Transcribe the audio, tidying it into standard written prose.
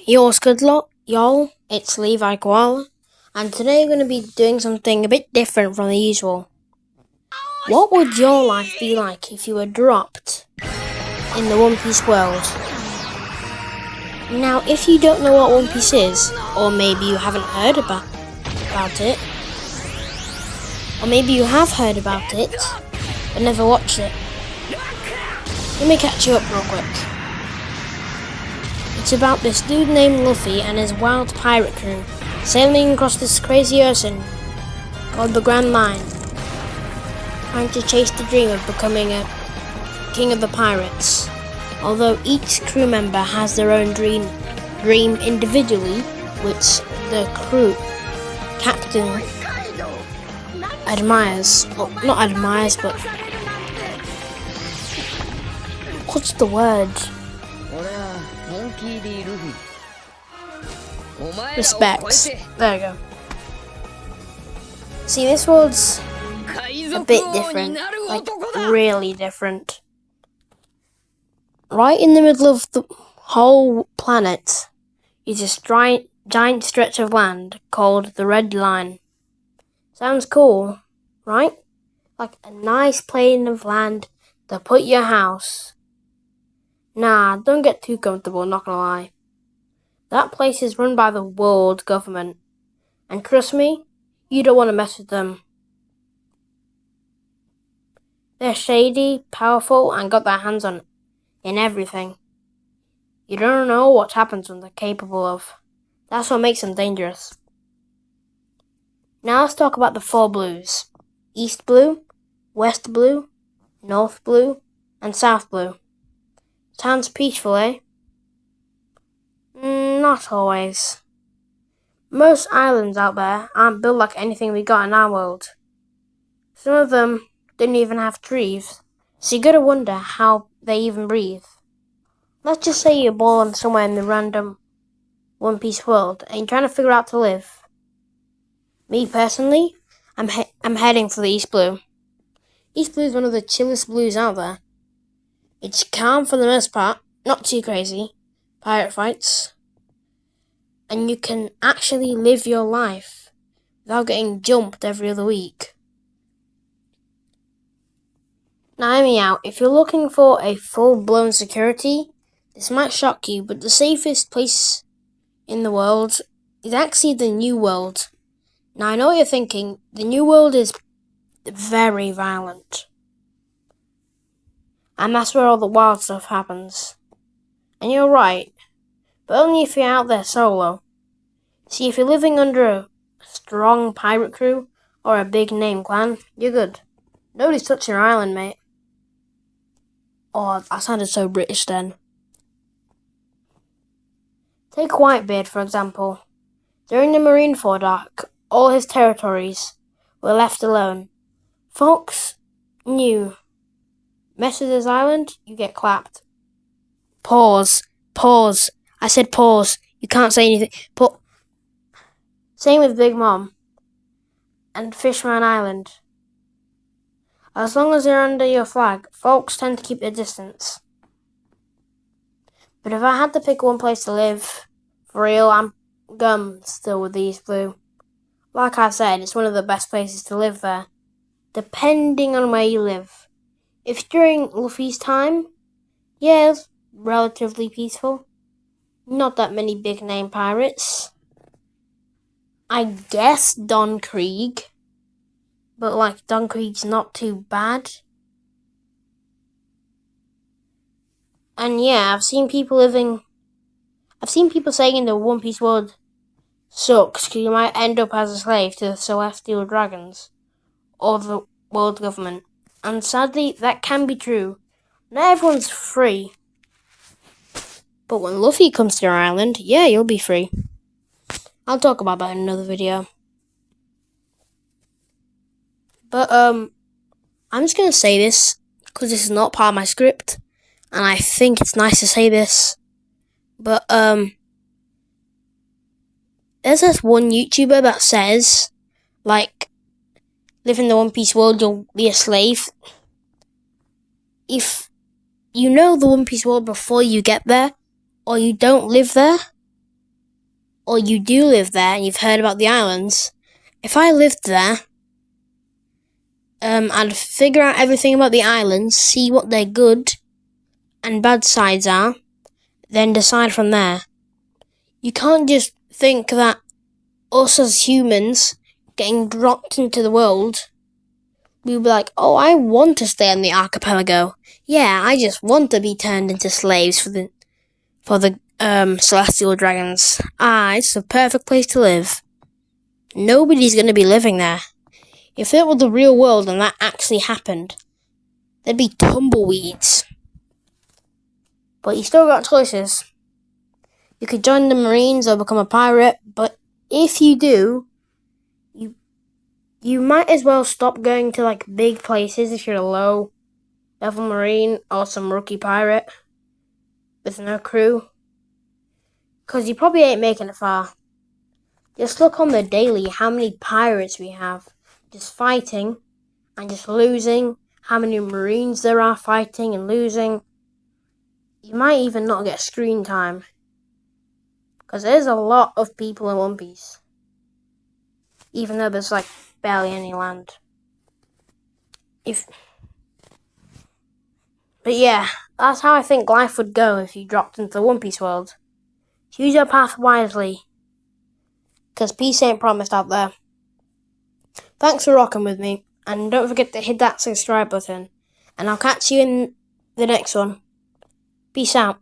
Yours good luck, y'all. It's Levi Koala, and today we're going to be doing something a bit different from the usual. What would your life be like if you were dropped in the One Piece world? Now, if you don't know what One Piece is, or maybe you haven't heard about it, or maybe you have heard about it, but never watched it, let me catch you up real quick. It's about this dude named Luffy and his wild pirate crew sailing across this crazy ocean called the Grand Line, trying to chase the dream of becoming a king of the pirates. Although each crew member has their own dream individually, which the crew captain admires. Well, not admires, but what's the word? Respects. There we go. See, this world's a bit different, like really different. Right in the middle of the whole planet is this giant stretch of land called the Red Line. Sounds cool, right? Like a nice plane of land to put your house. Nah, don't get too comfortable, not gonna lie. That place is run by the world government. And trust me, you don't want to mess with them. They're shady, powerful, and got their hands on in everything. You don't know what happens when they're capable of. That's what makes them dangerous. Now let's talk about the 4 blues. East Blue, West Blue, North Blue, and South Blue. Sounds peaceful, eh? Not always. Most islands out there aren't built like anything we got in our world. Some of them don't even have trees, so you gotta wonder how they even breathe. Let's just say you're born somewhere in the random One Piece world and you're trying to figure out to live. Me personally, I'm heading for the East Blue. East Blue is one of the chillest blues out there. It's calm for the most part, not too crazy, pirate fights, and you can actually live your life without getting jumped every other week. Now hear me out, if you're looking for a full-blown security, this might shock you, but the safest place in the world is actually the New World. Now I know what you're thinking, the New World is very violent. And that's where all the wild stuff happens. And you're right, but only if you're out there solo. See, if you're living under a strong pirate crew or a big name clan, you're good. Nobody's touching your island, mate. Oh, I sounded so British then. Take Whitebeard, for example. During the Marineford arc, all his territories were left alone. Fox knew. Mess with his island, you get clapped. Pause. I said pause. You can't say anything. Same with Big Mom and Fishman Island. As long as they're under your flag, folks tend to keep their distance. But if I had to pick one place to live, for real, I'm still with the East Blue. Like I said, it's one of the best places to live there, depending on where you live. If during Luffy's time, yeah, it's relatively peaceful. Not that many big name pirates. I guess Don Krieg. But like, Don Krieg's not too bad. And yeah, I've seen people saying in the One Piece world sucks because you might end up as a slave to the Celestial Dragons or the world government. And sadly, that can be true. Not everyone's free. But when Luffy comes to your island, yeah, you'll be free. I'll talk about that in another video. But, I'm just going to say this, because this is not part of my script, and I think it's nice to say this. But, there's this one YouTuber that says, like, live in the One Piece world, you'll be a slave. If you know the One Piece world before you get there, or you don't live there, or you do live there and you've heard about the islands, if I lived there, I'd figure out everything about the islands, see what their good and bad sides are, then decide from there. You can't just think that us as humans getting dropped into the world, we'll be like, oh, I want to stay on the archipelago. Yeah, I just want to be turned into slaves for the celestial dragons. It's the perfect place to live. Nobody's going to be living there. If it were the real world and that actually happened, there'd be tumbleweeds. But you still got choices. You could join the Marines or become a pirate, but if you do, you might as well stop going to like big places if you're a low level Marine or some rookie pirate with no crew. Because you probably ain't making it far. Just look on the daily how many pirates we have. Just fighting and just losing. How many Marines there are fighting and losing. You might even not get screen time. Because there's a lot of people in One Piece. Even though there's like barely any land. But yeah, that's how I think life would go if you dropped into the One Piece world. Choose your path wisely. Because peace ain't promised out there. Thanks for rocking with me. And don't forget to hit that subscribe button. And I'll catch you in the next one. Peace out.